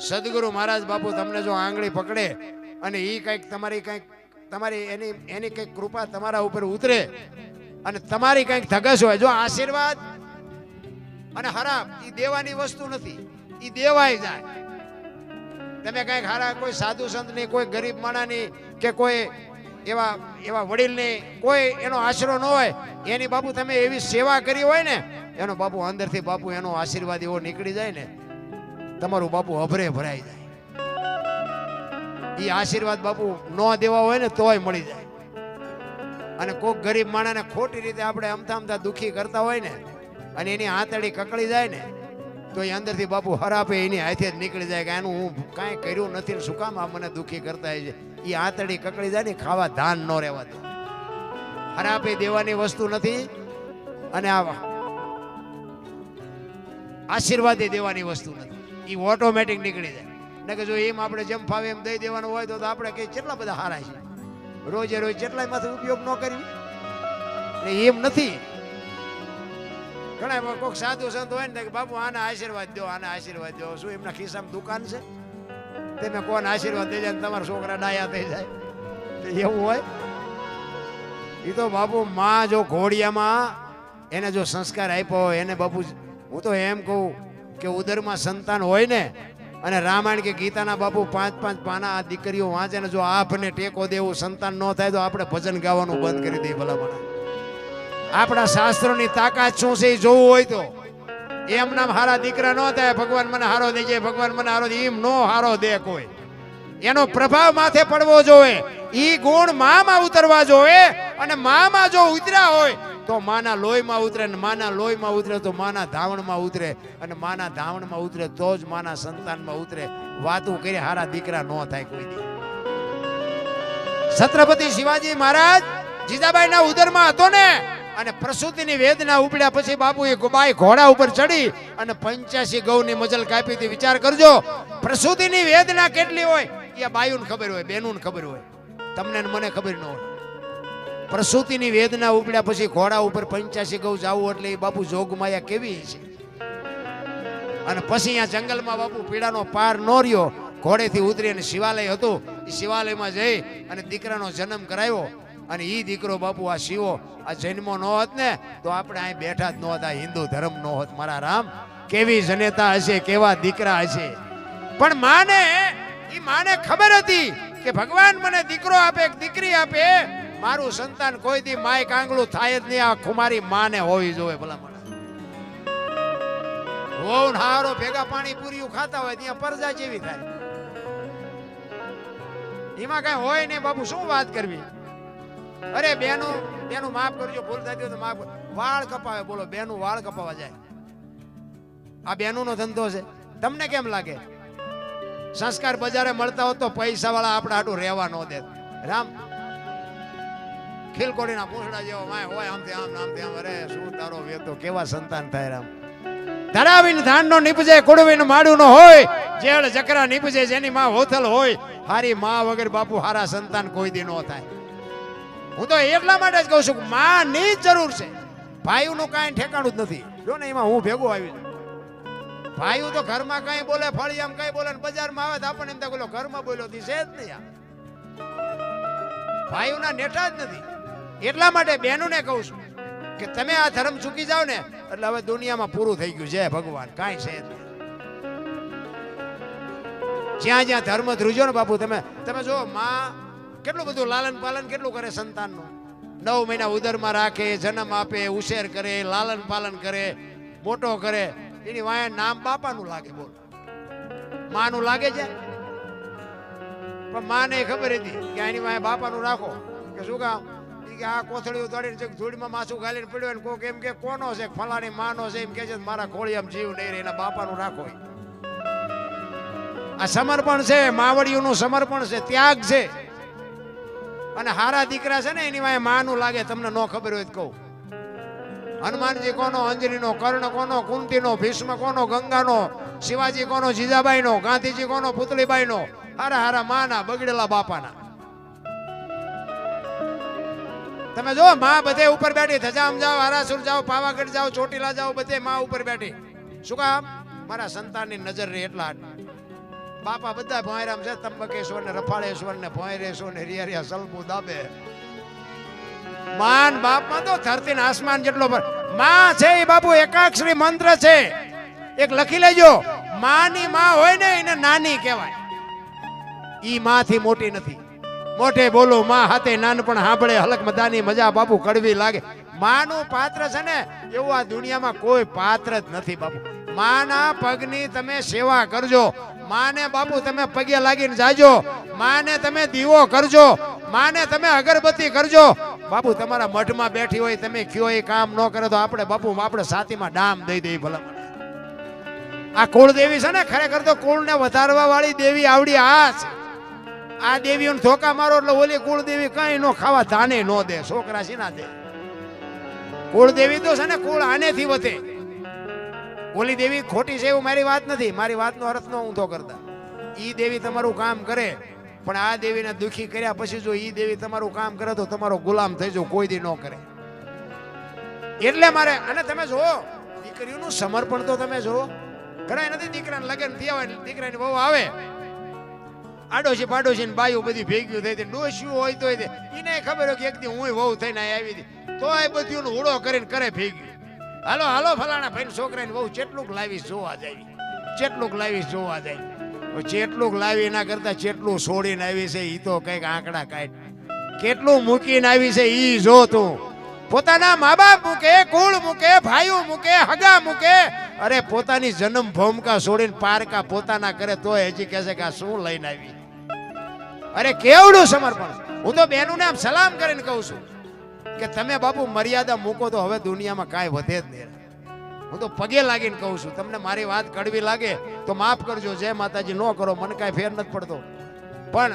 સદગુરુ મહારાજ બાપુ તમને જો આંગળી પકડે અને એ કંઈક તમારી એની કંઈક કૃપા તમારા ઉપર ઉતરે અને તમારી કંઈક ધગસ હોય, જો આશીર્વાદ અને હરામ એ દેવાની વસ્તુ નથી, એ દેવાય જાય. તમે કંઈક હારા કોઈ સાધુ સંતની, કોઈ ગરીબ માણાની કે કોઈ એવા વડીલની કોઈ એનો આશરો ન હોય, એની બાપુ તમે એવી સેવા કરી હોય ને, એનો બાપુ અંદરથી બાપુ એનો આશીર્વાદ એવો નીકળી જાય ને, તમારું બાપુ અભરે ભરાઈ જાય. એ આશીર્વાદ બાપુ ન દેવા હોય ને તોય મળી જાય. અને કોઈક ગરીબ માણાને ખોટી રીતે આપણે અમથા દુખી કરતા હોય ને અને એની આંતળી કકળી જાય ને, તો એ અંદરથી બાપુ હરાપે એની હાથે જ નીકળી જાય કે આનું હું કાંઈ કર્યું નથી, શું કામ આ મને દુખી કરતા છે. એ આંતળી કકળી જાય ને, ખાવા ધાન ન રહેવા દે. હરાપે દેવાની વસ્તુ નથી અને આશીર્વાદ દેવાની વસ્તુ નથી. એ ઓટોમેટિક નીકળી જાય ને કે જો એમ આપણે જેમ ફાવે એમ દઈ દેવાનું હોય તો આપણે કઈ કેટલા બધા હારા છે, રોજે રોજ કેટલાય માંથી ઉપયોગ ન કરવી. એમ નથી. ઘણા કોઈક સાધુ સંત હોય ને કે બાપુ આના આશીર્વાદ દો, આના આશીર્વાદ દો. શું એમના ખિસ્સામાં દુકાન છે? તમે કોને આશીર્વાદ દઈ જાય તમારા છોકરા ડાયા થઈ જાય? એવું હોય? એ તો બાપુ માં જો ઘોડિયામાં એને જો સંસ્કાર આપ્યો હોય એને બાપુ, હું તો એમ કહું કે ઉદરમાં સંતાન હોય ને અને રામાયણ કે ગીતાના બાપુ 5-5 પાના આ દીકરીઓ વાંચે ને જો આપને ટેકો દેવું સંતાન ન થાય તો આપણે ભજન ગાવાનું બંધ કરી દઈએ. ભલામણ આપણા શાસ્ત્રોની તાકાત શું છે એ જોવું હોય તો એમ નામ હારા દીકરા ન થાય. ભગવાન મને હારો દે છે, ભગવાન મને હારો દે, એમ નો હારો દે કોઈ. એનો પ્રભાવ માથે પડવો જોઈએ, ઈ ગુણ મામાં ઉતરવા જોઈએ. અને મામાં જો ઉતર્યા હોય તો માના લોહીમાં ઉતરે, ને માના લોહીમાં ઉતરે તો માના ધાવણમાં ઉતરે, અને માના ધાવણમાં ઉતરે તો જ માના સંતાનમાં ઉતરે. વાતું કરી હારા દીકરા ન થાય કોઈ દી. છત્રપતિ શિવાજી મહારાજ જીજાબાઈના ઉદરમાં હતો ને, અને પ્રસૂતિની વેદના ઉપડ્યા પછી બાપુ એ બાઈ ઘોડા ઉપર ચડી અને 85 ગૌની મજલ કાપી હતી. વિચાર કરજો, પ્રસૂતિની વેદના કેટલી હોય એ બાયુને ખબર હોય, બેનુને ખબર હોય, તમને મને ખબર ન હોય. પ્રસૂતિની વેદના ઉપડ્યા પછી ઘોડા ઉપર 85 ગૌ જાવું એટલે એ બાપુ જોગમાયા કેવી છે. અને પછી અહીંયા જંગલમાં બાપુ પીડાનો પાર ન રહ્યો, ઘોડેથી ઉતરી અને શિવાલય હતું, એ શિવાલયમાં જઈ અને દીકરાનો જન્મ કરાવ્યો. અને ઈ દીકરો બાપુ આ શિવો આ જન્મો ન હોત ને તો આપણે અહીં બેઠા જ ન હોત, આ હિન્દુ ધર્મ ન હોત. મારા રામ, કેવી જનેતા હશે, કેવા દીકરા હશે. પણ માને ખબર હતી કે ભગવાન મને દીકરો આપે, દીકરી આપે, મારું સંતાન કોઈ દી માય કાંગળું થાય જ નહીં. આ ખુમારી માને હોવી જોઈએ. ભલા મને હોવ હારો ભેગા પાણી પૂરીયું ખાતા હોય ત્યાં પરજા જેવી થાય. એમાં કઈ હોય નહીં બાપુ, શું વાત કરવી. અરે બેનું માફ કરજો, ભૂલ થતી હોય તો માફ. વાળ કપાવે, બોલો બેનું વાળ કપાવા જાય. આ બેનું નો ધંધો છે. તમને કેમ લાગે? સંસ્કાર બજારે મળતા હોત તો પૈસા વાળા આપણા હાટું રહેવા ન દે. રામ ખીલકોડીના પૂંછડા જેવો માય હોય, આમથી આમ આમથી આમ. અરે શું તારો વેતો, કેવા સંતાન થાય. રામ ધરાવીને ધાન નો નીપજે, કુડવીને માડું નો હોય, જેળ જકરા નીપજે જેની માં હોથલ હોય. હારી માં વગર બાપુ હારા સંતાન કોઈ દી નો થાય. હું તો એટલા માટે જ કહું છું કે માં ની જરૂર છે. ભાઈઓ નું કાંઈ ઠેકાણું જ નથી. જો ને એમાં હું ભેગો આવી છું. ભાઈઓ તો ઘરમાં કઈ બોલે, ફળિયામાં કઈ બોલે, બજારમાં આવે તો આપણને એમ થાય ઘરમાં બોલ્યો છે જ નહીં. ભાઈઓના નેઠા જ નથી. એટલા માટે બહેનોને કહું છું કે તમે આ ધર્મ ચૂકી જાઓ ને એટલે હવે દુનિયામાં પૂરું થઈ ગયું છે. ભગવાન કાંઈ છે જ નહીં. જ્યાં જ્યાં ધર્મ ધ્રુજો ને બાપુ, તમે જો માં કેટલું બધું લાલન પાલન કેટલું કરે સંતાનનું. 9 મહિના ઉદરમાં રાખે, જન્મ આપે, ઉછેર કરે, લાલન પાલન કરે, મોટો કરે. એની વાય નામ બાપાનું લાગે, બોલ માનું લાગે છે. પણ માને ખબર હતી કે આની વાય બાપાનું રાખો. કે શું કામ? કે આ કોથળીઓ તોડીને ધૂળમાં માથું ગાલીને પડ્યો ને કોક એમ કે કોનો છે, ફલાણી માનો છે, એમ કે છે મારા ખોળિયામાં જીવ નહીં રહે, એના બાપાનું રાખો. આ સમર્પણ છે, માવડીઓનું સમર્પણ છે, ત્યાગ છે. અને હારા દીકરા છે ને એની વાય માનું લાગે. તમને ન ખબર હોય તો કહું, હનુમાનજી કોનો, અંજલીનો, કર્ણ કોનો, કુંતીનો, ભીષ્મ કોનો, ગંગાનો, શિવાજી કોનો, જીજાબાઈનો, ગાંધીજી કોનો, પુતળીબાઈનો. હારા હારા માના, બગડેલા બાપાના. તમે જો માં બધે ઉપર બેઠી, ધજામ જાઓ, આરાસુર જાઓ, પાવાગઢ જાઓ, ચોટીલા જાઓ, બધે માં ઉપર બેઠી. શું કામ? મારા સંતાનની નજર રહે એટલા. બાપા બધા ભોંયરામ છે, ત્રંબકેશ્વર ને રફાળેશ્વર ને ભોંયરેશ્વર ને રિયા સલબુ દાબે. માન બાપમાં તો ધરતી ને આસમાન જેટલો માં છે એ બાપુ એકાક્ષરી મંત્ર છે. એક લખી લેજો, માની માં હોય ને એને નાની કહેવાય. ઈ માં થી મોટી નથી. મોટે બોલો માં હાથે નાનપણ સાંભળે હલક મદાની મજા બાપુ કડવી લાગે. માનું પાત્ર છે ને એવું આ દુનિયામાં કોઈ પાત્ર જ નથી બાપુ. માના પગની તમે સેવા કરજો. માને બાપુ તમે પગે લાગીને જાજો. માને તમે દીવો કરજો. માને તમે અગરબત્તી કરજો. બાપુ તમારા મઠમાં બેઠી હોય તમે કયો એ કામ ન કરે તો આપણે બાપુ આપણે સાતીમાં ડામ દઈ દઈ ભલા. આ કુળદેવી છે ને ખરેખર તો કુળને વધારવા વાળી દેવી આવડી આ છે. આ દેવીઓને ધોકા મારો એટલે ઓલી કુળદેવી કઈ નો ખાવા ધાને નો દે. છોકરા શી ના દે. કુળદેવી તો છે ને કુળ આનેથી વધે. ઓલી દેવી ખોટી છે એવું મારી વાત નથી. મારી વાતનો અર્થ નો ઊંધો કરતા. ઈ દેવી તમારું કામ કરે, પણ આ દેવીને દુખી કર્યા પછી જો ઈ દેવી તમારું કામ કરે તો તમારો ગુલામ થઈ જાવ, કોઈ દી ન કરે. એટલે મારે અને તમે જુઓ દીકરીઓનું સમર્પણ તો તમે જુઓ. ઘણા નથી દીકરાને લગ્ન થયા હોય દીકરાની વહુ આવે આડોશી પાડોશી ને બાયું બધી ભેગી થઈ હતી. ડોસ્યું હોય તો એને ખબર હોય કે એક દી હું વહુ થઈને આવી હતી તો એ બધું હુડો કરીને કરે ભેગી. હાલો હાલો ફલાણા ભાઈ છોકરાની વહુ ચેટલું લાવીશ જોવા જાય, ચેટલું લાવીશ જોવા જાય. ચેટલું લાવી એના કરતા ચેટલું છોડીને આવી છે ઈ તો કઈક આંકડા કાઢ. કેટલું મૂકીને આવી છે ઈ જો તું. પોતાના મા બાપ મૂકે, કુળ મૂકે, ભાઈઓ મૂકે, હગા મૂકે, અરે પોતાની જન્મ ભૂમિકા છોડીને પારકા પોતાના કરે તો હજી કહે છે કે આ શું લઈને આવી. અરે કેવડું સમર્પણ. હું તો બહેનોને આમ સલામ કરીને કહું છું કે તમે બાપુ મર્યાદા મૂકો તો હવે દુનિયામાં કાંઈ વધે જ નહીં. હું તો પગે લાગીને કહું છું. તમને મારી વાત કડવી લાગે તો માફ કરજો. જય માતાજી. ન કરો, મને કાંઈ ફેર નથી પડતો. પણ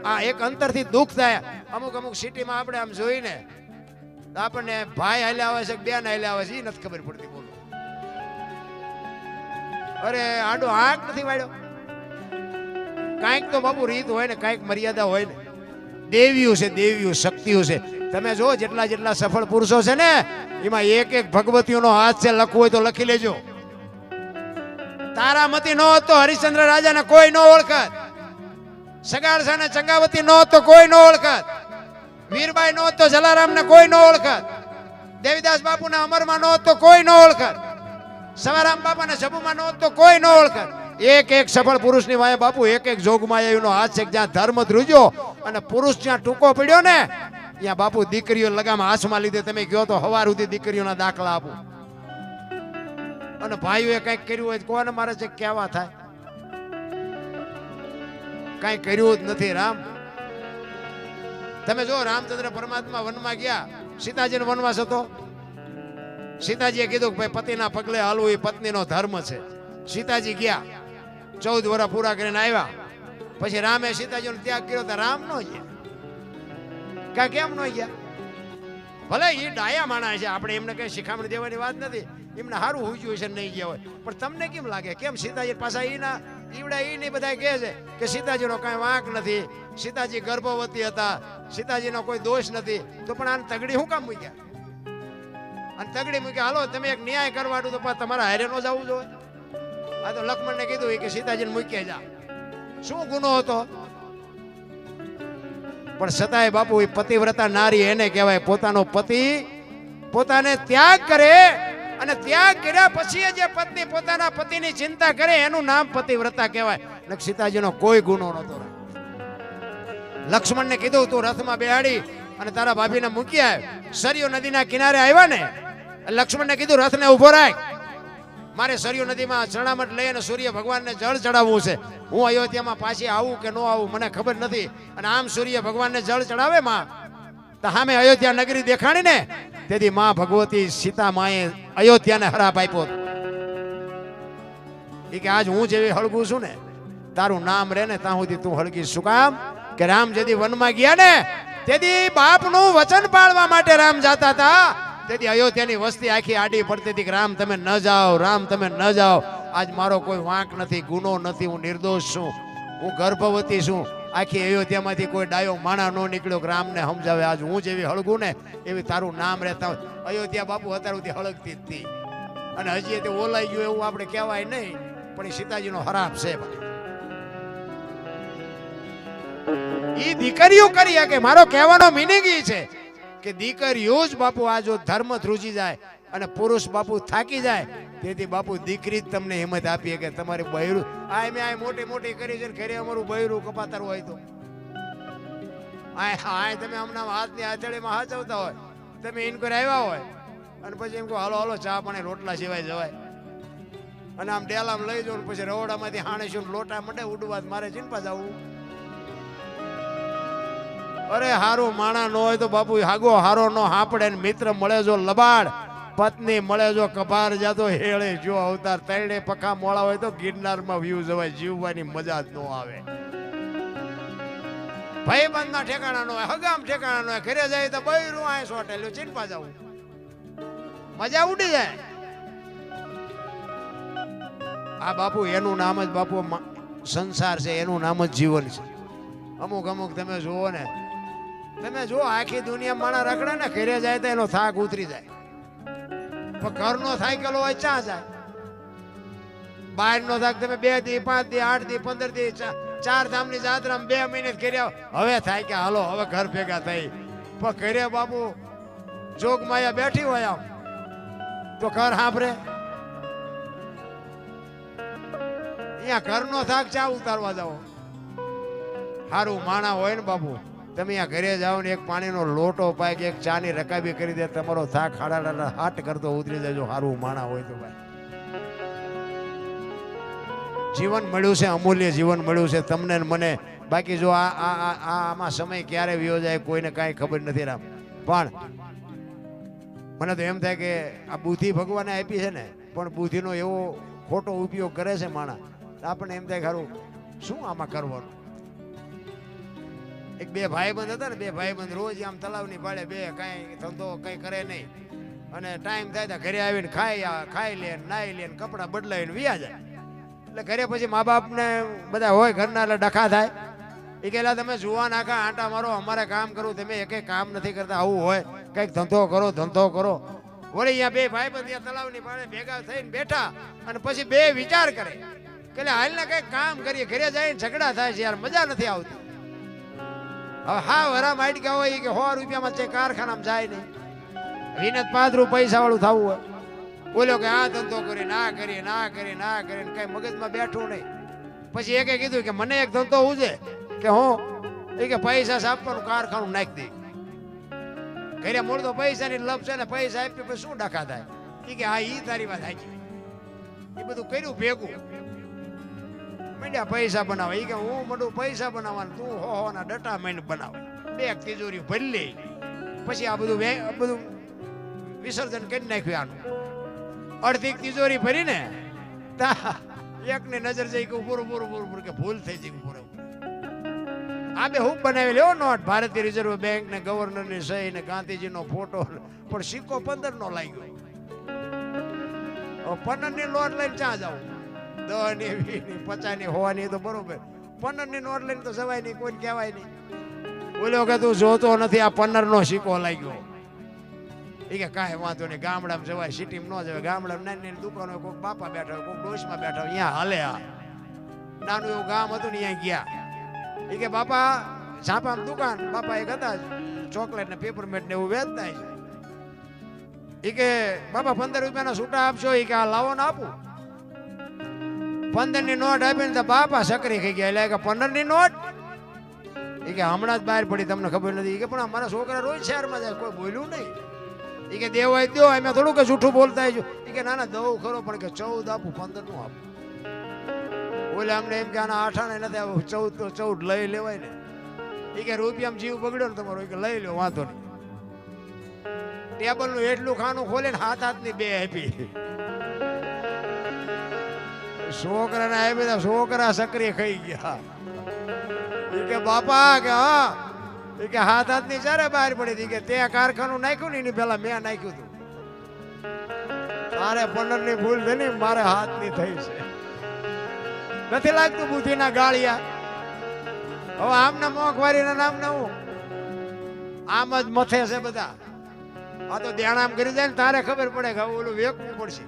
આ એક અંતરથી દુઃખ થાય. અમુક અમુક સિટીમાં આપણે આમ જોઈને આપણને ભાઈ હાલ્યા આવે છે, બેન હાલ્યા આવે છે, એ નથી ખબર પડતી. બોલો અરે આડો આંખ નથી વાળ્યો. કાંઈક તો બાપુ રીત હોય ને, કાંઈક મર્યાદા હોય ને. દેવીઓ છે, દેવીઓ શક્તિઓ છે. તમે જો જેટલા જેટલા સફળ પુરુષો છે ને એમાં એક એક ભગવતીઓનો હાથ છે. લખવું હોય તો લખી લેજો. તારામતી નો હતો હરિશ્ચંદ્ર રાજાને કોઈ નો ઓળખત. સગારસા ને ચંગાવતી નો હતો કોઈ નો ઓળખત. વીરબાઈ નો હતો જલારામ ને કોઈ નો ઓળખત. દેવીદાસ બાપુ ના અમરમાં નો હતો કોઈ નો ઓળખત. સવારામ બાપા ને જબુમાં નો હતો કોઈ નો ઓળખત. એક એક સફળ પુરુષની વાય બાપુ એક એક જોગમાં એનો હાથ છે. જ્યાં ધર્મ ધ્રુજો અને પુરુષ જ્યાં ટૂંકો પડ્યો ને ત્યાં બાપુ દીકરીઓ લગામ હાથમાં લીધે. તમે કહો તો હવાર સુધી દીકરીઓના દાખલા આપો. અને ભાઈઓએ કઈક કર્યું હોય કોને મારે છે કેવા થાય. કઈ કર્યું જ નથી. રામ તમે જો રામચંદ્ર પરમાત્મા વનમાં ગયા, સીતાજીનો વનવાસ હતો. સીતાજીએ કીધું કે ભાઈ પતિના પગલે હાલવું એ પત્નીનો ધર્મ છે. સીતાજી ગયા, 14 વર્ષ પૂરા કરીને આવ્યા. પછી રામે સીતાજીનો ત્યાગ કર્યો તો રામ નો ગયા. કા કેમ નો ગયા? ભલે એ ડાયા માણા છે, આપણે એમને કઈ શિખામણ દેવાની વાત નથી. એમને સારું હુજ્યું છે નહીં ગયા હોય. પણ તમને કેમ લાગે કેમ સીતાજી પાછા એના ઈવડા એ નહીં બધા કહે છે કે સીતાજીનો કાંઈ વાંક નથી, સીતાજી ગર્ભવતી હતા, સીતાજીનો કોઈ દોષ નથી. તો પણ આને તગડી શું કામ મૂક્યા? અને તગડી મૂક્યા હાલો તમે એક ન્યાય કરવાનું તો તમારા હારે નો જવું જોઈએ. આ તો લક્ષ્મણને કીધું કે સીતાજીને મૂક્યા જા. શું ગુનો હતો? પણ છતાંય બાપુ એ પતિવ્રતા નારી એને કહેવાય. પોતાનો પતિ પોતાને ત્યાગ કરે અને ત્યાગ કર્યા પછી જે પત્ની પોતાના પતિની ચિંતા કરે એનું નામ પતિવ્રતા કહેવાય. સીતાજીનો કોઈ ગુનો નહોતો. લક્ષ્મણને કીધું તું રથમાં બેહાડી અને તારા ભાભીને મૂકી આવ. સરયુ નદીના કિનારે આવ્યા ને લક્ષ્મણને કીધું રથને ઉભો રાખ. મારે સરયુ નદીમાં ચરણામઠ લઈ અને સૂર્ય ભગવાનને જળ ચડાવવું છે. હું અયોધ્યામાં પાછી આવું કે ન આવું મને ખબર નથી. અને આમ સૂર્ય ભગવાનને જળ ચડાવે માં તો સામે અયોધ્યા નગરી દેખાણી ને તેથી માં ભગવતી સીતા માએ અયોધ્યાને હરાપ આપ્યો. એ કે આજ હું જેવી હળગું છું ને તારું નામ રે ને ત્યાં સુધી તું હળગી. શું કામ? કે રામ જેથી વનમાં ગયા ને તેથી બાપનું વચન પાળવા માટે રામ જાતા હતા. તેથી અયોધ્યાની વસ્તી આખી આડી પડતી હતી કે રામ તમે ન જાઓ, રામ તમે ન જાઓ. આજ મારો કોઈ વાંક નથી, ગુનો નથી, હું નિર્દોષ છું, હું ગર્ભવતી છું. આખી અયોધ્યામાંથી કોઈ ડાયો માણા નો નીકળ્યો કે રામને સમજાવે. આજ હું જેવી હળગું ને એવી તારું નામ રહેતા. અયોધ્યા બાપુ અત્યાર સુધી હળગતી જ હતી અને હજી તે ઓલાઈ ગયું એવું આપણે કહેવાય નહીં. પણ એ સીતાજીનો હરાપ છે. ઈ દીકરીઓ કરી શકે. મારો કહેવાનો મિનિંગ ઈ છે કે દીકરીઓ જ બાપુ આ જો ધર્મ ધ્રુજી જાય અને પુરુષ બાપુ થાકી જાય, તેથી બાપુ દીકરી જ તમને હિંમત આપી કે તમારે બૈરું આ મેં આ મોટી મોટી કરી છે ને ઘરે અમારું બૈરું કપાતર હોય તો આ તમે હમણાં હાથની આચળીમાં હાચવતા હોય, તમે ઇન્કર આવ્યા હોય અને પછી એમ કહો હાલો હાલો ચા પાણી રોટલા સિવાય જવાય, અને આમ ડેલામાં લઈ જાવ પછી રવડામાંથી હાણેશું લોટા મંડે ઉડવા, મારે ચિંપા જવું. અરે હારું માણા ન હોય તો બાપુ હાગો હારો નો હાપડે, મિત્ર મળે જો લબાડ, પત્ની મળે જો કભાર જાતો હેળે જો અવતાર, તૈડે પખા મોળા હોય તો ગિરનારમાં વ્યૂ જવાય, જીવવાની મજા જ ન આવે. ભાઈબંધ ના ઠેકાણા નો હોય, હગામ ઠેકાણા નો હોય, ઘરે જાય તો બૈરું આ સોટેલું ચિંપા જવું, મજા ઉડી જાય. આ બાપુ એનું નામ જ બાપુ સંસાર છે, એનું નામ જ જીવન છે. અમુક અમુક તમે જુઓ ને, તમે જો આખી દુનિયા માણા રખડે ને, ઘરે જાય તો એનો થાક ઉતરી જાય, પણ ઘરનો થાકેલો હોય ચા જાય. બહારનો થાક તમે 2 દી 5 દી 8 દી 15 દી 4 ધામની જાત્રામાં 2 મહિને કર્યા, હવે થાય કે હાલો હવે ઘર ભેગા થઈ. પણ ઘરે બાપુ જોગ માયા બેઠી હોય આમ તો ઘર સાંભળે, અહીંયા ઘરનો થાક ચા ઉતારવા જાઓ. સારું માણા હોય ને બાપુ, તમે અહીંયા ઘરે જાઓ ને એક પાણીનો લોટો પાય કે એક ચાની રકાબી કરી દે, તમારો થાક હાડા હાટ કરતો ઉતરી જાય. જો સારું માણા હોય તો ભાઈ જીવન મળ્યું છે, અમૂલ્ય જીવન મળ્યું છે તમને ને મને. બાકી જો આમાં સમય ક્યારે વ્યો જાય કોઈને કાંઈ ખબર નથી રામ. પણ મને તો એમ થાય કે આ બુદ્ધિ ભગવાને આપી છે ને, પણ બુદ્ધિનો એવો ખોટો ઉપયોગ કરે છે માણા, આપણને એમ થાય ખરું શું આમાં કરવાનું. એક 2 ભાઈબંધ હતા ને, 2 ભાઈબંધ રોજ આમ તલાવની પાડે, 2 કાંઈ ધંધો કંઈ કરે નહીં, અને ટાઈમ થાય તો ઘરે આવીને ખાઈ લે, નાઈ લે, કપડાં બદલાવીને વ્યા જાય. એટલે ઘરે પછી મા બાપને બધા હોય ઘરના, એટલે ડખા થાય. એ કહેલા તમે જુવા નાખા આંટા મારો, અમારે કામ કરવું, તમે એકે કામ નથી કરતા. આવું હોય કંઈક ધંધો કરો ધંધો કરો. વળી અહીંયા 2 ભાઈબંધ ત્યાં તલાવની પાડે ભેગા થઈને બેઠા, અને પછી 2 વિચાર કરે કે હાલ ને કંઈક કામ કરીએ. ઘરે જઈને ઝઘડા થાય છે યાર, મજા નથી આવતી. હવે હા વરા માઇટ ગયા હોય કે 100 રૂપિયામાં છે કારખાનામાં જાય નહીં, વિનત 5 રૂપિયા પૈસા વાળું થવું હોય. બોલ્યો કે આ ધંધો કરી ના કરીએ ના કરીએ ના કરીએ, કઈ મગજમાં બેઠું નહીં. પછી એકે કીધું કે મને એક ધંધો ઉજે કે હું એ કે પૈસા આપવાનું કારખાનું નાખી દે. ઘરે મૂળ તો પૈસાની લપ છે ને, પૈસા આપી પછી શું ડખા થાય. એ કે હા ઈ તારી વાત સાચી. એ બધું કર્યું ભેગું, મંડ્યા પૈસા બનાવે. એ કે હું મંડું પૈસા બનાવવાનું, તું હોના ડટા માંડ બનાવે. 2 તિજોરી ભરી લે. પછી આ બધું વિસર્જન કરી નાખ્યું. આનું અડધી તિજોરી ભરીને એકની નજર જઈ કે પૂરું કે ભૂલ થઈ જઈ પૂરું. આ 2 હું બનાવી લેવો નોટ, ભારતીય રિઝર્વ બેંક ને ગવર્નર ની સહી ને ગાંધીજીનો ફોટો, પણ સિક્કો 15 નો લાગ્યો. 15 ની નોટ લઈને ચા જાવ, 10 ની 20 ની 50 ની 100 ની તો બરોબર, 15 ની નોટ લઈને તો સવાય નહીં, કોઈ કહેવાય નહીં. બોલ્યો કે તું જોતો નથી, આ 15 નો સિક્કો લાગ્યો. એ કે કાંઈ વાંધો નહીં, ગામડામાં જવાય, સિટીમાં ન જવાય. ગામડામાં નાની નાની દુકાનો, કોઈક બાપા બેઠા હોય, કોઈક ડોશમાં બેઠા હોય, અહીંયા હાલે. આ નાનું એવું ગામ હતું ને અહીંયા ગયા. એ કે બાપા ઝાપામાં દુકાન, બાપા એક હતા ચોકલેટ ને પેપરમેટ ને એવું વેચતા છે. એ કે બાપા 15 રૂપિયાના છૂટા આપશો? એ કે આ લાવો ને આપું. 15 ની નોટ આપીને તો બાપા સકરી ખાઈ ગયા. એટલે કે 15 ની નોટ? એ કે હમણાં જ બહાર પડી, તમને ખબર નથી. એ કે પણ અમારા છોકરા રોજ શહેરમાં જાય, કોઈ બોલ્યું નહીં. એ કે દેવ હોય દો, એમ થોડું કે જૂઠું બોલતા હોય. એ કે ના ના દઉં ખરો, પણ કે 14 આપું, 15 નું આપું. બોલે અમને એમ કે આના 8 નથી આવું, 14 તો 14 લઈ લેવાય ને. એ કે રૂપિયામાં જીવ બગડ્યો ને તમારો, કે લઈ લો વાંધો નહીં. ટેબલ નું એટલું ખાનું ખોલે ને હાથની 2 આપી. છોકરાને આપી તો છોકરા સક્રિય ખાઈ ગયા. એ કે બાપા કે હા, એ કે હાથની ચારે બહાર પડી હતી. કે ત્યાં કારખાનું નાખ્યું ને એની પેલા મેં નાખ્યું હતું. તારે 15 ની ભૂલ થઈ ને, મારે હાથની થઈ છે. નથી લાગતું બુદ્ધિના ગાળિયા. હવે આમના મોંઘવારીના નામ ના હું આમ જ મથે છે બધા. આ તો ધ્યાન કરી જાય ને તારે ખબર પડે કે ઓલું વેકવું પડશે.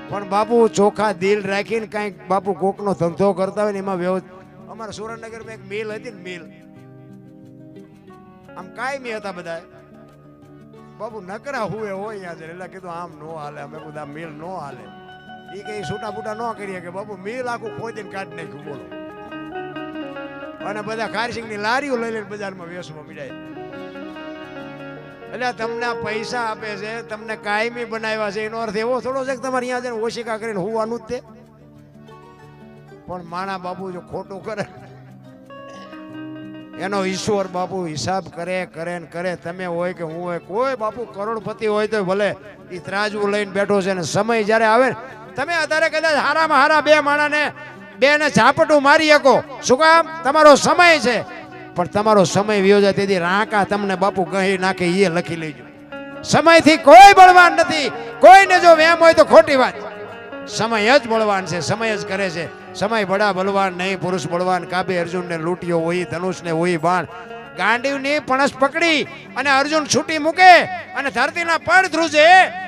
પણ બાપુ ચોખા દિલ રાખીને કઈક બાપુ કોકનો ધંધો કરતા હોય ને એમાં અમારા સુરેન્દ્રનગરમાં એક મિલ હતી ને, મિલ આમ કાયમી હતા બધા. બાપુ નકરા હુએ હોય યાદ, એટલે કીધું આમ નો હાલે, અમે બધા મિલ નો હાલે. એ કઈ છૂટા બૂટા ન કરીએ કે બાપુ મિલ આખું ખોદીને કાઢી નાખ્યું, બોલો. અને બધા ખારસિંગ ની લારીઓ લઈ લઈને બજારમાં વેચવા મળ્યા. એટલે તમને પૈસા આપે છે, તમને કાયમી બનાવ્યા છે, એનો અર્થ એવો થોડો છે કે તમારે અહીંયા જઈને ઓશિકા કરીને હોવાનું જ તે. પણ માણા બાપુ જો ખોટું કરે એનો ઈશ્વર બાપુ હિસાબ કરે કરે ને કરે. તમે હોય કે હું હોય, કોઈ બાપુ કરોડપતિ હોય તો ભલે એ ત્રાજવું લઈને બેઠો છે ને સમય જ્યારે આવે ને, તમે અત્યારે કદાચ હારામાં હારા બે માણાને બે ને ઝાપટું મારી શકો. શું કામ? તમારો સમય છે. પણ તમારો સમય વિયો જાય તેથી રાંકા તમને બાપુ ગહી નાખે, એ લખી લેજો. સમયથી કોઈ બળવાન નથી. કોઈને જો વેમ હોય તો ખોટી વાત. સમય જ બળવાન છે, સમય જ કરે છે. સમય બડા બળવાન નહીં, પુરુષ બળવાન. કાબે અર્જુન ને લૂંટ્યો હોય, ધનુષ ને હોય બાણ. ગાંડીવની પણસ પકડી અને અર્જુન છૂટી મૂકે અને ધરતીના પડ ધ્રુજે,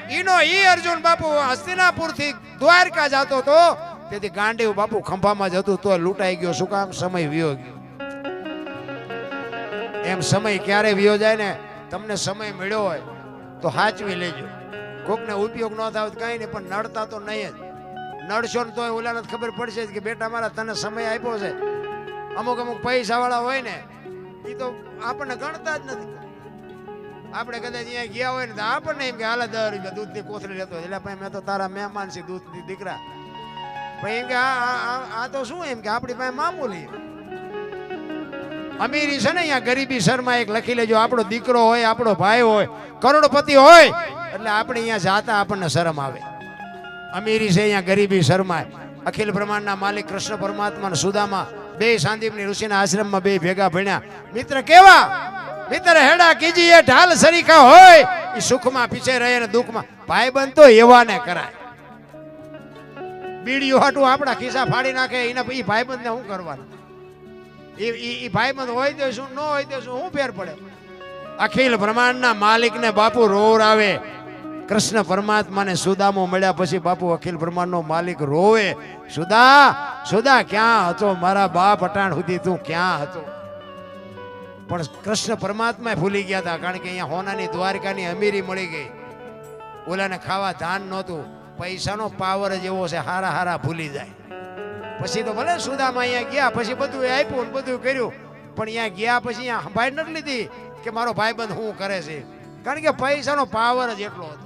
ઈનો ઈ અર્જુન બાપુ હસ્તિનાપુર થી દ્વારકા જતો તો, તેથી ગાંડીવ બાપુ ખંભામાં જતું તો લૂંટાઈ ગયો. શું કામ? સમય વિયો ગયો. એમ સમય ક્યારે વિયો જાય ને, તમને સમય મળ્યો હોય તો સાચવી લેજો. કોકને ઉપયોગ ન થાય કઈ નહીં, પણ નડતા તો નહીં જ. નડશો ને તોય ઓલાને ખબર પડશે કે બેટા મારા તને સમય આપ્યો છે. અમુક અમુક પૈસા વાળા હોય ને, એ તો આપણને ગણતા જ નથી. આપણે કદાચ અહીંયા ગયા હોય ને તો આપણને એમ કે હાલે 10 રૂપિયા દૂધની કોથળી લેતો, એટલે ભાઈ મેં તો તારા મહેમાન છે, દૂધની દીકરા. ભાઈ એમ કે આ તો શું, એમ કે આપણી પાસે મામૂલી. અમીરી છે ને અહીંયા ગરીબી શર્મા એક લખી લેજો. આપણો દીકરો હોય, આપણો ભાઈ હોય, કરોડપતિ હોય, એટલે આપણે અહીંયા જાતા આપણને શરમ આવે. અમીરી છે અહીંયા ગરીબી શર્મા. અખિલ બ્રહ્માંડના માલિક કૃષ્ણ પરમાત્મા અને સુદામા બે સાંદીપની ઋષિના આશ્રમમાં બે ભેગા ભણ્યા. મિત્ર કેવા? મિત્ર હેડા કીજીએ ઢાલ સરીખા હોય, એ સુખમાં પીછે રહે ને દુઃખમાં. ભાઈબંધ તો એવા ને કરાય. બીડીઓ હાટું આપણા ખિસ્સા ફાડી નાખે, એના એ ભાઈબંધ ને શું કરવાનું? એ ભાઈબંધ હોય તો શું, ન હોય તો શું ફેર પડે? અખિલ બ્રહ્માંડના માલિક ને બાપુ રોર આવે. કૃષ્ણ પરમાત્માને સુદામો મળ્યા પછી બાપુ અખિલ બ્રહ્માંડનો માલિક રોવે. સુદા ક્યાં હતો? મારા બાપ અટાણ સુધી તું ક્યાં હતો? પણ કૃષ્ણ પરમાત્મા ભૂલી ગયા હતા, કારણ કે અહીંયા હોનાની દ્વારકાની અમીરી મળી ગઈ. ઓલાને ખાવા ધાન નહોતું. પૈસાનો પાવર જ એવો છે, હારા હારા ભૂલી જાય. પછી તો ભલે સુદામા અહીંયા ગયા, પછી બધું આપ્યું ને બધું કર્યું, પણ અહીંયા ગયા પછી અહીંયા સંભાળ નથી લીધી કે મારો ભાઈબંધ શું કરે છે, કારણ કે પૈસાનો પાવર જ એટલો હતો.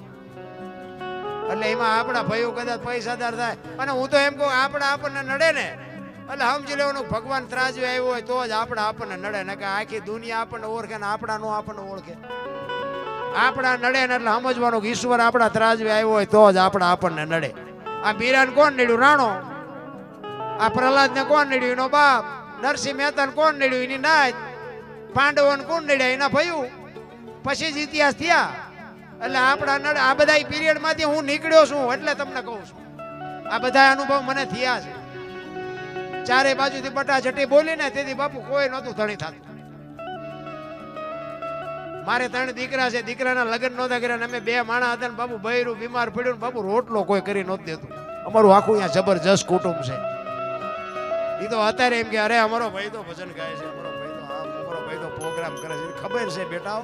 એટલે એમાં આપણા ભાઈઓ કદાચ પૈસાદાર થાય, અને હું તો એમ કહું આપણને નડે ને, એટલે સમજી લેવાનું ભગવાન ત્રાજવે આવ્યો હોય તો જ આપણને નડે, ને કે આખી દુનિયા આપણને ઓળખે ને આપણા નો આપણને ઓળખે. આપણા નડે ને એટલે સમજવાનું કે ઈશ્વર આપણા ત્રાજવે આવ્યો હોય તો જ આપણને નડે. આ મીરાને કોણ નડ્યું? રાણો. આ પ્રહલાદ ને કોણ નડ્યું? એનો બાપ. નરસિંહ મહેતા ને કોણ નડ્યું? એની નાત. પાંડવો ને કોણ નડ્યા? એના ભાઈઓ. પછી જ ઇતિહાસ થયા. એટલે આપણા નડે. આ બધા પીરિયડ માંથી હું નીકળ્યો છું, એટલે તમને કહું છું. આ બધા અનુભવ મને થયા છે. ચારે બાજુથી બટાચટી બોલી ને, તેથી બાપુ કોઈ નહોતું ધણી થતું. મારે 3 દીકરા છે, દીકરાના લગ્ન નહોતા કર્યા. અમે 2 માણા હતા ને બાપુ બૈરું બીમાર પડ્યું ને બાપુ રોટલો કોઈ કરી નહોતું દેતું. અમારું આખું અહીંયા જબરજસ્ત કુટુંબ છે. એ તો અત્યારે એમ કે અરે અમારો ભાઈ તો ભજન ગાય છે, અમારો ભાઈ તો આમ, અમારો ભાઈ તો પ્રોગ્રામ કરે છે. ખબર છે બેટા,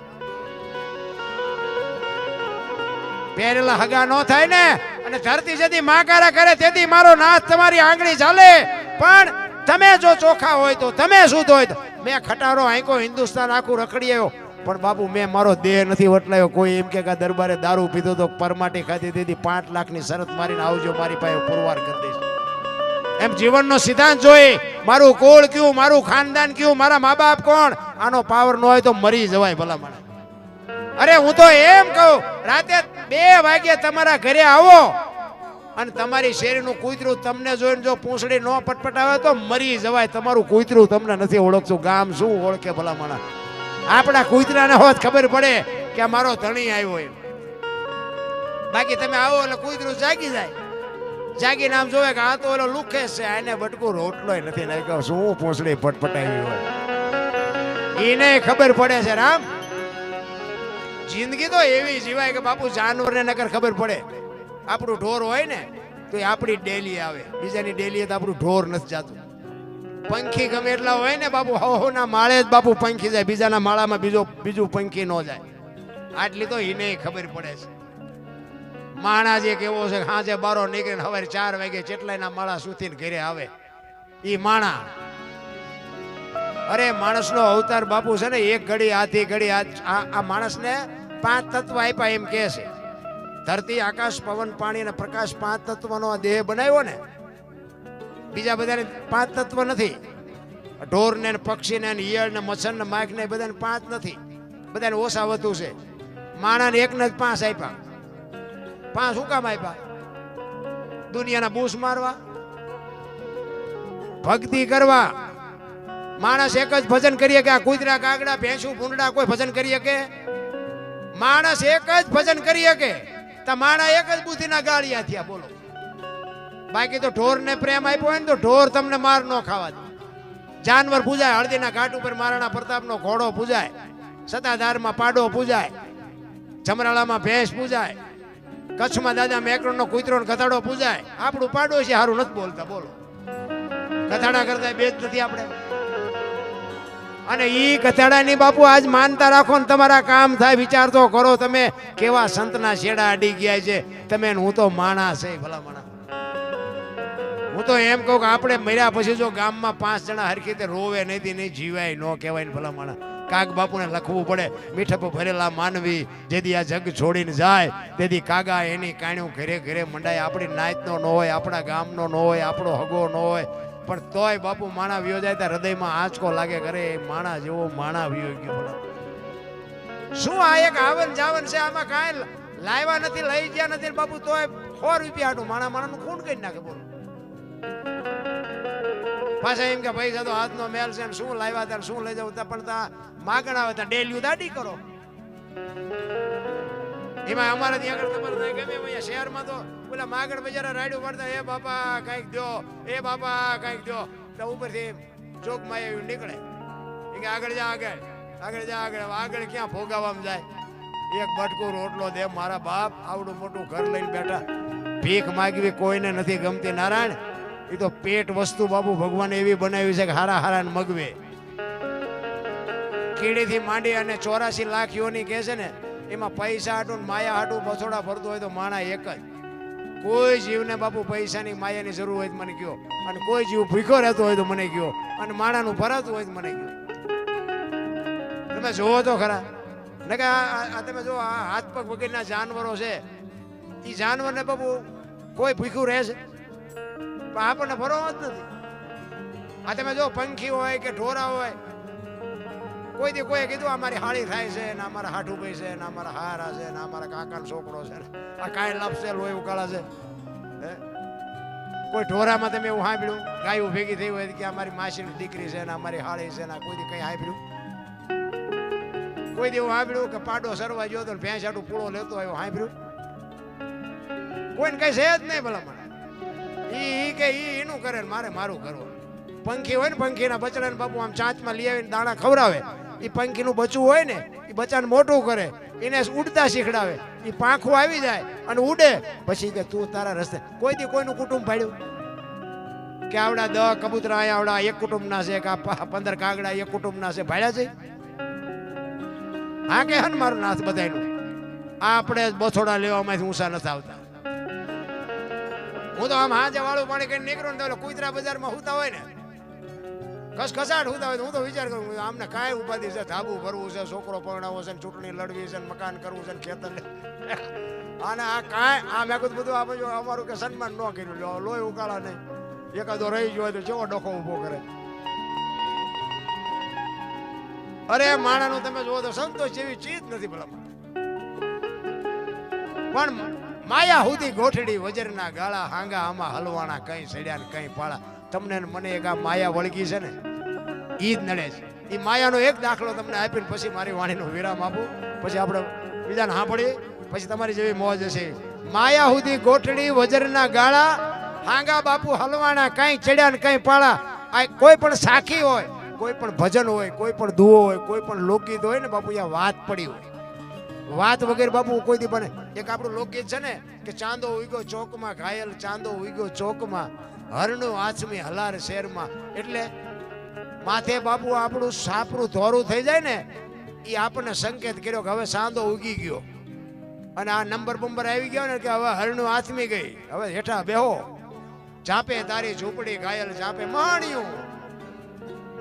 પહેરેલા હગા નો થાય ને, અને ધરતી જેથી માકારા કરે તેથી મારો નાથ તમારી આંગળી ચાલે. પણ તમે જો ચોખા હોય તો, તમે શુદ્ધ હોય તો. મેં ખટારો આંકો હિન્દુસ્તાન આખું રખડી આવ્યો, પણ બાપુ મેં મારો દેહ નથી વટલાયો. કોઈ એમ કે દરબારે દારૂ પીધો તો, પરમાટી ખાધી તેથી 5 લાખની શરત મારીને આવજો, મારી પાસે પુરવાર કરી દઈશ. એમ જીવનનો સિદ્ધાંત જોઈ, મારું કુળ કયું, મારું ખાનદાન કયું, મારા મા બાપ કોણ, આનો પાવર ન હોય તો મરી જવાય ભલા માણસ. અરે હું તો એમ કહું, રાતે 2 વાગે તમારા ઘરે આવો અને તમારી શેરીનું કૂતરું તમને જોઈને જો પૂંછડી ન પટપટાવે તો મરી જવાય. તમારું કૂતરું તમને નથી ઓળખતું, ગામ શું ઓળખે ભલા માણસ? આપણા કૂતરાને હોત ખબર પડે કે મારો ધણી આવ્યો એમ. બાકી તમે આવો એટલે કૂતરું જાગી જાય. જાગીને આમ જોવે કે આ તો ઓલો લુખે છે, આને બટકું રોટલો નથી નાખ્યો, શું પૂંછડી પટપટાવી હોય એને ખબર પડે છે. રામ, જિંદગી તો એવી જીવાય કે બાપુ જાનવરને નકર ખબર પડે. આપણું ઢોર હોય ને તો એ આપણી ડેલી આવે, બીજાની ડેલી તો આપણું ઢોર નથી જતું. પંખી ગમે એટલા હોય ને બાપુ, હવના માળે જ બાપુ પંખી જાય, બીજાના માળામાં બીજું પંખી ન જાય. આટલી તો એને ખબર પડે છે. માણા જે કેવો છે, સાંજે બારો નીકળીને સવારે 4 વાગે ચેટલાયના માળા સુધીને ઘરે આવે, ઈ માણા. અરે માણસનો અવતાર બાપુ છે ને, એક ઘડી આથી ઘડી આ માણસને 5 તત્વ આપ્યા એમ કહે છે. ધરતી, આકાશ, પવન, પાણી અને પ્રકાશ 5 તત્વનો દેહ બનાવ્યો ને. બીજા બધાને 5 તત્વ નથી. ઢોર ને પક્ષી ને ઈયળ ને મચ્છર ને માખ ને બધાને 5 નથી, બધાને ઓછા વધુ છે. માણાને એકને જ 5 આપ્યા. 5 શું કામ આપ્યા? દુનિયાના બૂસ મારવા, ભક્તિ કરવા. માણસ એક જ ભજન કરીએ કે આ કૂતરા કાગડા ભેંસું ભૂંડડા કોઈ ભજન કરીએ કે? માણસ એક જ ભજન કરીએ કે? તો માણા એક જ બુદ્ધિના ગાળિયા થયા, બોલો. બાકી તો ઢોર ને પ્રેમ આપ્યો હોય ને તો ઢોર તમને માર ન ખાવા દે. જાનવર પૂજાય, હળદીના ઘાટ ઉપર મહારાણા પ્રતાપનો ઘોડો પૂજાય, સતાધારમાં પાડો પૂજાય, જમરાળામાં ભેંસ પૂજાય, કચ્છમાં દાદા મેકરણનો કૂતરો ને ગધાડો પૂજાય. આપણું પાડોશી હારું નથી બોલતા, બોલો. ગધાડા કરતા બે જ નથી આપણે. અને ઈ ગધાડાની બાપુ આજ માનતા રાખો ને તમારા કામ થાય. વિચાર તો કરો તમે, કેવા સંતના છેડા અડી ગયા છે તમે. હું તો માણસ છે ભલા માણસ. હું તો એમ કહું કે આપણે મર્યા પછી જો ગામમાં 5 જણા હરખી રીતે રોવે નહીં જીવાય ન કહેવાય ને ભલા માણસ. કાગ બાપુને લખવું પડે, મીઠપ ભરેલા માનવી જેદી આ જગ છોડીને જાય તેથી કાગા એની કાણ્યું ઘરે ઘરે મંડાય. આપણી નાતનો ન હોય, આપણા ગામનો ન હોય, આપણો હગો ન હોય, પણ તોય બાપુ માણા વિયો જાય ત્યાં હૃદયમાં આંચકો લાગે. ઘરે માણા જેવો માણા વિયો ગયો. શું આ એક આવન જાવન છે, આમાં કાંઈ લાવ્યા નથી, લઈ ગયા નથી બાપુ, તોય 100 રૂપિયા હાટું માણાનું ખૂન કરી નાખે, બોલો. પાછા એમ કે પૈસા તો હાથનો મેલ છે, શું લાવ્યા ત્યાં શું લઈ જાવ, પણ ત્યાં માગણ આવે ત્યાં ડેલ્યુ દાડી કરો. એમાં અમારે ત્યાં આગળ ખબર નહીં ગમે અહીંયા શહેરમાં તો પેલા માગણ બજારા રાડ્યું પડતા, એ બાપા કઈક દો, એ બાપા કઈક દો. તો ઉપરથી ચોકમાં એવું નીકળે કે આગળ જા, આગળ જા, આગળ ક્યાં ભોગાવામાં જાય. એક બટકો રોટલો દે, મારા બાપ આવડું મોટું ઘર લઈને બેઠા. ભીખ માગવી કોઈને નથી ગમતી નારાયણ. એ તો પેટ વસ્તુ બાપુ ભગવાને એવી બનાવી છે કે હારા હારા ને મગવે. કીડીથી માંડી અને 84 લાખ યોની કહે છે ને, એમાં પૈસા હાટું માયા હાટું બસોડા ભરતું હોય તો માણા એક જ. કોઈ જીવને બાપુ પૈસાની માયાની જરૂર હોય તો મને કયો, અને કોઈ જીવ ભૂખ્યો રહેતો હોય તો મને કયો, અને માણાનું ભરાતું હોય તો મને કયો. તમે જોવો તો ખરા ને કે આ તમે જો આ હાથ પગ વગેરેના જાનવરો છે, એ જાનવરને બાપુ કોઈ ભૂખ્યું રહે છે? આપણને ભરો જ નથી. આ તમે જો પંખી હોય કે ઢોરા હોય, કોઈ દી કોઈ કીધું અમારી હાળી થાય છે ને અમારા હાઠુભાઈ છે ને અમારા હારા છે ને અમારા કાકાનો છોકરો છે ને આ કાંઈ લપસે લોહી ઉકાળા છે? કોઈ ઢોરામાં તમે એવું સાંભળ્યું ગાયું ભેગી થઈ હોય કે અમારી માસીની દીકરી છે ને અમારી હાળી છે ને કોઈ દી કઈ સાંભળ્યું? કોઈ દી એવું સાંભળ્યું કે પાડો સરવા ગયો તો ભેંસ આટું પૂળો લેતો આવ્યો, સાંભળ્યું? કોઈને કઈ છે જ નહીં ભલા મને. ઈ કે ઈ એનું કરે ને મારે મારું કરવું. પંખી હોય ને, પંખીના બચડાને બાપુ આમ ચાંચમાં લઈ આવીને દાણા ખવડાવે. એ પંખીનું બચ્ચું હોય ને, એ બચ્ચાને મોટું કરે, એને ઉડતા શીખડાવે. એ પાંખું આવી જાય અને ઉડે, પછી કે તું તારા રસ્તે. કોઈ દી કોઈનું કુટુંબ ભાડ્યું કે આવડા 10 કબૂતરા અહીંયા આવડા એક કુટુંબના છે કે 15 કાગડા એક કુટુંબના છે, ભાડ્યા છે? હા કે હન મારું નાથ બધાયનું. આપણે બથોડા લેવામાંથી ઊંચા નથી આવતા. હું તો આમ હાજે વાળું પાણી કઈ નીકળું ને તો કુતરા બજારમાં હુતા હોય ને, ખસખસાટ હુતા હોય, હું તો વિચાર કરું આમને કાંઈ ઉપાધિ છે, ધાબુ ભરવું છે, છોકરો પરણાવવો છે, ચૂંટણી લડવી છે, મકાન કરવું છે, ખેતર અને આ કાંઈ આ મેં કીધું બધું આપણે જો અમારું કે સન્માન ન કર્યું, લોહી ઉકાળા નહીં, એકાદો રહી ગયો તો કેવો ડોકો ઉભો કરે. અરે માણાનું તમે જુઓ તો સંતોષ જેવી ચીજ નથી ભલા. પણ માયા સુધી ગોઠડી વજરના ગાળા, હાંગા આમાં હલવાણા, કઈ સડ્યા ને કઈ પાળા. તમને મને એક આ માયા વળગી છે ને, ઈ જ નડે છે. એ માયાનો એક દાખલો તમને આપીને પછી મારી વાણીનો વિરામ આપું, પછી આપણે બીજાને સાંભળીએ, પછી તમારી જેવી મોજ હશે. માયા સુધી ગોઠડી વજરના ગાળા, હાંગા બાપુ હલવાણા, કઈ ચડ્યા ને કઈ પાળા. આ કોઈ પણ સાખી હોય, કોઈ પણ ભજન હોય, કોઈ પણ દુઓ હોય, કોઈ પણ લોકગીત હોય ને બાપુ, અહીંયા વાત પડી હોય. વાત વગેરે બાપુ કોઈ દી બને. એક આપણું લોકગીત છે ને કે ચાંદો ઉગ્યો ચોકમાં, ઘાયલ ચાંદો ઉગ્યો ચોકમાં, હરણું આચમી હલાર શેરમાં. એટલે માથે બાપુ આપણું સાપરું ધોરું થઈ જાય ને એ આપણને સંકેત કર્યો કે હવે સાંધો ઉગી ગયો અને આ નંબર બંબર આવી ગયો ને કે હવે હરણું આથમી ગઈ, હવે હેઠા બેહો. ચાપે તારી ઝૂંપડી ઘાયલ ચાપે મહાણિયું,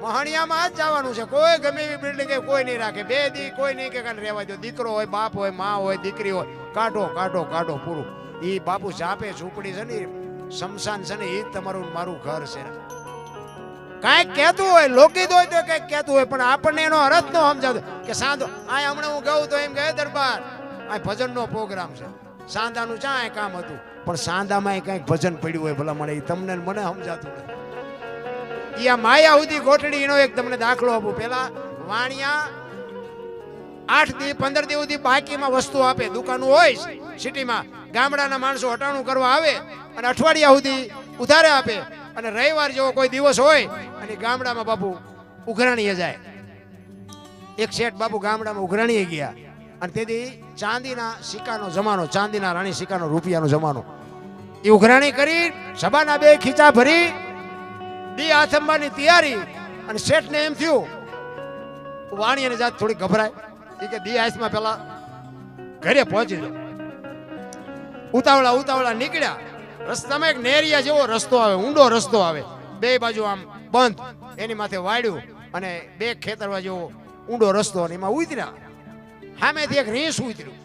મહાણિયામાં જ જવાનું છે. કોઈ ગમે એવી બિલ્ડિંગ કોઈ નહીં રાખે, 2 દી કોઈ નહીં કે કાંઈ રહેવા દો. દીકરો હોય, બાપ હોય, માં હોય, દીકરી હોય, કાઢો કાઢો કાઢો પૂરું. એ બાપુ ચાપે ઝૂંપડી છે ને, શમશાન છે ને, એ જ તમારું મારું ઘર છે. કાંઈક કહેતું હોય, લોકિત હોય તો કંઈક કહેતું હોય, પણ આપણને એનો અર્થ ન સમજાતો કે સાંધો. આ હમણાં હું ગયું તો એમ કહે દરબાર આ ભજનનો પ્રોગ્રામ છે, સાંધાનું ચાય કામ હતું, પણ સાંધામાં કંઈક ભજન પડ્યું હોય ભલા મને તમને મને સમજાતું નથી. આ માયા સુધી ગોઠડી એનો એક તમને દાખલો આપું. પેલા વાણિયા 8 દી 15 દી સુધી બાકીમાં વસ્તુ આપે, દુકાનો હોય સિટીમાં, ગામડાના માણસો હટાણું કરવા આવે અને અઠવાડિયા સુધી ઉધારે આપે, અને રવિવાર જેવો કોઈ દિવસ હોય અને ગામડામાં બાપુ ઉઘરાણીએ જાય. એક શેઠ બાપુ ગામડામાં ઉઘરાણીએ ગયા અને તેથી ચાંદીના સિક્કાનો જમાનો, ચાંદીના રાણી સિક્કાનો રૂપિયાનો જમાનો. એ ઉઘરાણી કરી સભાના 2 ખીચા ભરી દી આથમવાની તૈયારી, અને શેઠને એમ થયું વાણિયાની જાત થોડી ગભરાય એ કે દી આથમાં પેલા ઘરે પહોંચી જાઓ. ઉતાવળા નીકળ્યા. રસ્તામાં એક નેરિયા જેવો રસ્તો આવે, ઊંડો રસ્તો આવે, 2 બાજુ આમ બંધ, એની માથે વાડ્યું અને 2 ખેતરવા જેવો ઊંડો રસ્તો, અને એમાં ઉતર્યા. સામેથી એક રીંછ ઉતર્યું.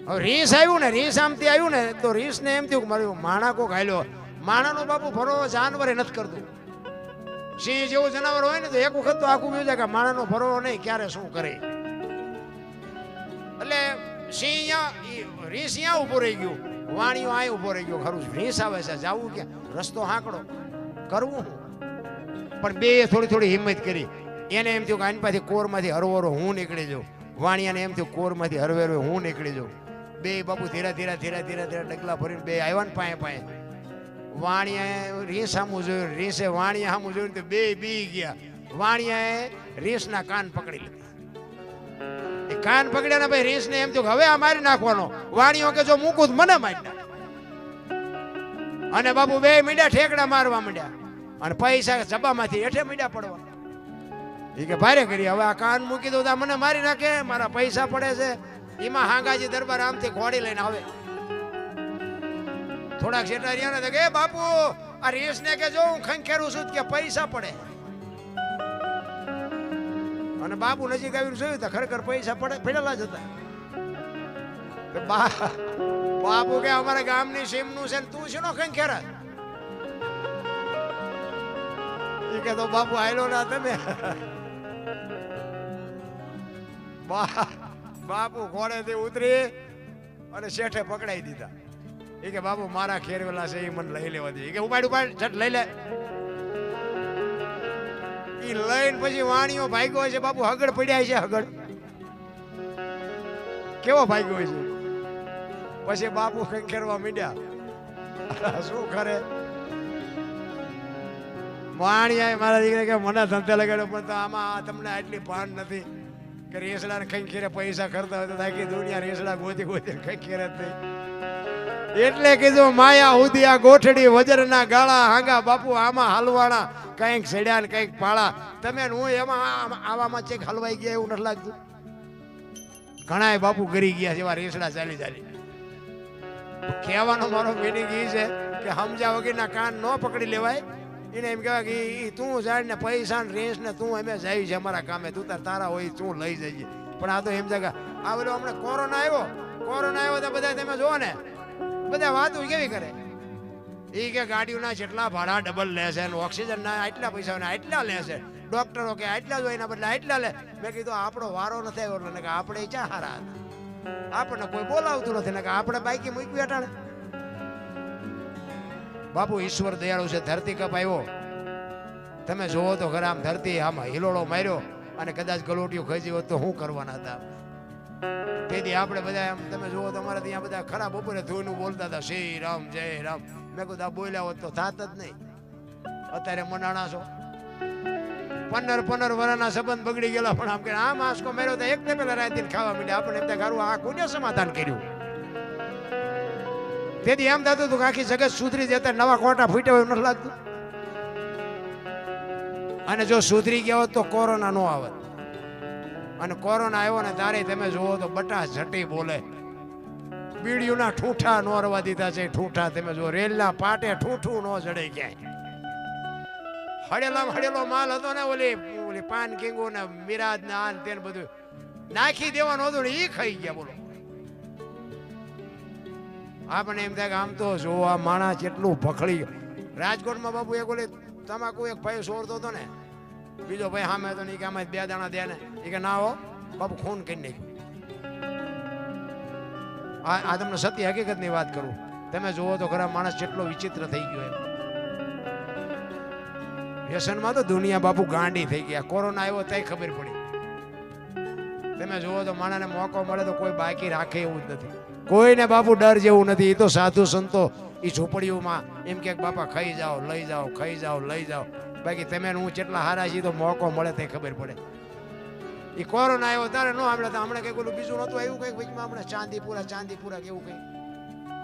હવે રીંછ આવ્યું ને, રીંછ આમથી આવ્યું ને તો રીંછને એમ થયું કે મારું માણા કોક હાલ્યો. માણાનો બાપુ ફરો જાનવરે નથી કરતું. સિંહ જેવું જનાવર હોય ને તો એક વખત તો આખું ગયું છે કે માણાનો ફરો નહીં ક્યારે શું કરે. એટલે સિંહ રીંછ અહીંયા ઉભો રહી ગયું, વાણિયો અહીં ઉભો રહી ગયો. ખરું રીંછ આવે છે, જાવું ક્યાં, રસ્તો હાંકડો, કરવું શું? પણ 2 થોડી હિંમત કરી. એને એમ થયું કે આની પાછી કોરમાંથી હરવરો હું નીકળી જાઉં. વાણિયાને એમ થયું કોરમાંથી હરવેરો હું નીકળી જાઉં. 2 બાપુ ધીરે ડગલા ભરીને 2 આવ્યા ને પાએ. વાણિયાએ રીંછ સામું જોયું, રીંછે વાણિયા સામું જોયું તો 2 બી ગયા. વાણિયાએ રીંછના કાન પકડી લીધા. એ કાન પકડ્યા ને ભાઈ રીંછને એમ થયું કે હવે આ મારી નાખવાનો. વાણિયો કે જો મૂકું તો મને મારી નાખ. અને બાપુ 2 મીંડા ઠેકડા મારવા માંડ્યા અને પૈસા જબામાંથી હેઠે મીંડા પડવા. એ કે ભારે કરી, હવે આ કાન મૂકી દઉં તો મને મારી નાખે, મારા પૈસા પડે છે. એમાં હાંગાજી દરબાર આમથી ઘોડી લઈને આવે. થોડાક શેઠા રહ્યા ને તો કે બાપુ આ રીંછને કે જો હું ખંખેરું છું કે પૈસા પડે. અને બાપુ નજીક આવીને જોયું તો ખરેખર પૈસા પડેલા જ હતા. બાપુ કે અમારા ગામની સીમનું છે, તું શેનો ખંખેરા? એ કે તો બાપુ આયલો ના તમે. બાપુ ઘોડેથી ઉતરી અને શેઠે પકડાઈ દીધા. એ કે બાપુ મારા ખેરવેલા છે એ મને લઈ લેવા દે. એ કે ઉપાડ છટ લઈ લે. એ લઈને પછી વાણિયો ભાગ્યો છે બાપુ, હગડ પડ્યા છે. હગડ કેવો ભાગ્યો છે. પછી બાપુ ખંખેરવા માંડ્યા. શું કરે વાણિયા મારા દીકરા કે મને ધંધે લગાડ્યો, પણ તો આમાં તમને આટલી ભાન નથી કે રેસડા ને ખંખેરે પૈસા કરતા હોય તો આખી દુનિયા રેસડા ગોતી ખંખેરે જ નહીં. એટલે કીધું માયા ઉદી આ ગોઠડી વજરના ગાળા હાંગા બાપુ આમાં હલવાણા, કંઈક સડ્યા ને કંઈક પાળા. તમે હું એમાં આવામાં ચેક હલવાઈ ગયા એવું નથી લાગતું? ઘણાય બાપુ ગરી ગયા છે એવા રેસડા ચાલી. કહેવાનો મારો મિનિંગ એ છે કે સમજ્યા વગરના કાન ન પકડી લેવાય. એને એમ કહેવાય કે તું જાય ને પૈસા ને રેસ ને તું અમે જાય છે અમારા કામે, તું તારા હોય તું લઈ જઈએ. પણ આ તો એમ છે કે આ બધું હમણાં કોરોના આવ્યો તો બધા તમે જુઓ ને બધા વાતો કેવી કરે. એ કે ગાડીઓના જેટલા ભાડા ડબલ લે છે, ઓક્સિજન ના આટલા પૈસા આટલા લે છે, ડોક્ટરો કે આટલા જ હોય એના બદલે આટલા લે. મેં કીધું આપણો વારો નથી આવ્યો એટલે કે આપણે ક્યાં હારા હતા, આપણને કોઈ બોલાવતું નથી ને કે આપણે બાઈકી મૂકી બેઠા. બાપુ ઈશ્વર દયાળુ છે. ધરતી કપ આવ્યો, તમે જોવો તો ખરા, આમ ધરતી આમાં હિલોળો માર્યો અને કદાચ ગલોટિયું ખસી હોત તો શું કરવાના હતા? તેથી આપણે બધા એમ તમે જોવો તો અમારા ત્યાં બધા ખરા બપોરે ધોઈનું બોલતા હતા, શ્રી રામ જય રામ. મેં કીધું બોલ્યા હોત તો થાત જ નહીં. અત્યારે મનાણા છો, 15 વર્ષના સંબંધ બગડી ગયેલા, પણ આમ કે આમ આંસકો મેળ્યો તો એક ને પેલા રાતે ખાવા માંડ્યા. આપણે એમ ઘરું આ કોને સમાધાન કર્યું? તેથી એમ થતું હતું કે આખી જગત સુધરી જતા, નવા કોટા ફૂટ્યા હોય નથી લાગતું. અને જો સુધરી ગયા હોત તો કોરોના નો આવત. અને કોરોના આવ્યો ને તારે તમે જુઓ તો બટા ઝટી બોલે. બીડીયુના ઠૂઠા નો રવા દીધા છે. ઠૂઠા તમે જો રેલના પાટે ઠૂઠું નો જડે ક્યાંય. હળેલો માલ હતો ને ઓલી પાન કિંગો ને મિરાજ ને આન તેન બધું નાખી દેવાનું હતું ને ઈ ખાઈ ગયા. બોલો આપણે એમ થાય કે આમ તો જો આ માણસ એટલું ભખડી ગયો. રાજકોટમાં બાપુ એક ઓલી તમાકુ એક ભાઈ સોરતો હતો ને, બીજો ભાઈ સામે હતો ને કે આમાં 2 દાણા દે ને, એ કે ના હો બાપુ ખૂન કરી નાખ્યું. આ તમને સત્ય હકીકતની વાત કરું. તમે જુઓ તો ખરા માણસ કેટલો વિચિત્ર થઈ ગયો એમ. વ્યસનમાં તો દુનિયા બાપુ ગાંડી થઈ ગયા. કોરોના આવ્યો તઈ ખબર પડી. તમે જુઓ તો માણસને મોકો મળે તો કોઈ બાકી રાખે એવું જ નથી. કોઈને બાપુ ડર જેવું નથી. એ તો સાધુ સંતો એ ઝૂંપડીઓમાં એમ કે બાપા ખાઈ જાઓ લઈ જાઓ, ખાઈ જાઓ લઈ જાઓ. બાકી તમે હું જેટલા હારા છીએ તો મોકો મળે તે ખબર પડે. એ કોરોના આવ્યો તારે ન સાંભળે તો હમણાં કંઈક ઓલું બીજું નતું આવ્યું કંઈક વચમાં હમણાં ચાંદીપુરા કેવું કંઈક.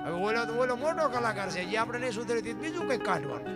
હવે ઓલો મોટો કલાકાર છે જે આપણે નહીં સુધરી બીજું કંઈક કાઢવાનું.